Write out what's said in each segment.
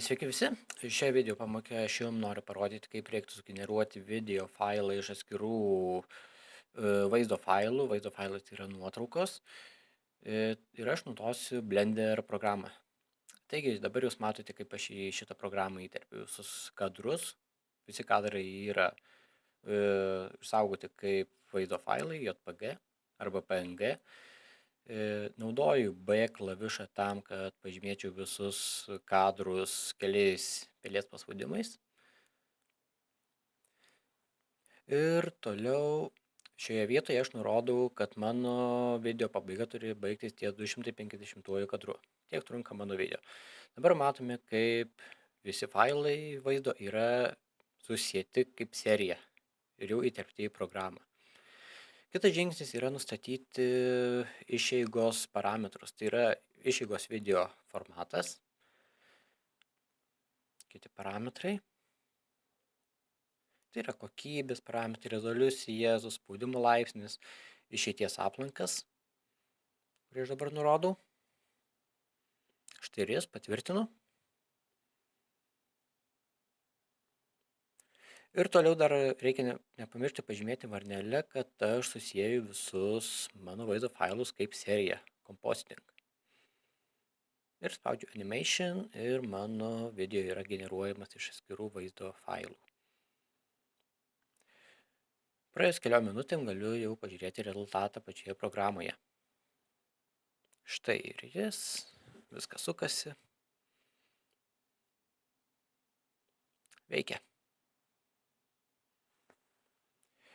Sveiki visi. Šioje video pamokoje aš jums noriu parodyti, kaip reiktų sugeneruoti video failą iš atskirų vaizdo failų. Vaizdo failai tai yra nuotraukos. Ir aš naudosiu Blender programą. Taigi dabar jūs matote, kaip aš į šitą programą įterpiu visus kadrus. Visi kadrai yra išsaugoti kaip vaizdo failai, JPG arba PNG. Naudoju B klavišą tam, kad pažymėčiau visus kadrus keliais pelės paspaudimais. Ir toliau šioje vietoje aš nurodau, kad mano video pabaiga turi baigtis ties 250 kadru. Tiek trunka mano video. Dabar matome, kaip visi failai vaizdo yra susieti kaip serija ir jau įterpti į programą. Kitas žingsnis yra nustatyti išeigos parametrus. Tai yra išeigos video formatas. Kiti parametrai. Tai yra kokybės parametrai, rezoliucija, suspaudimo laipsnis, išeities aplankas, kurį aš dabar nurodau. Štai ir jis, patvirtinu. Ir toliau dar reikia nepamiršti pažymėti varnelę, kad aš susieju visus mano vaizdo failus kaip seriją, compositing. Ir spaudžiu animation ir mano video yra generuojamas iš atskirų vaizdo failų. Praėjus keliom minutėm galiu jau pažiūrėti rezultatą pačioje programoje. Štai ir jis, viskas sukasi. Veikia.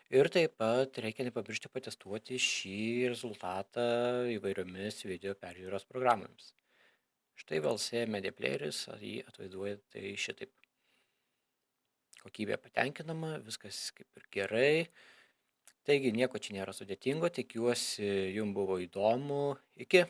Ir taip pat reikia nepamiršti patestuoti šį rezultatą įvairiomis video peržiūros programomis. Štai VLC Media Playeris jį atvaizduoja tai šitaip. Kokybė patenkinama, viskas kaip ir gerai. Taigi nieko čia nėra sudėtingo, tikiuosi jums buvo įdomu. Iki.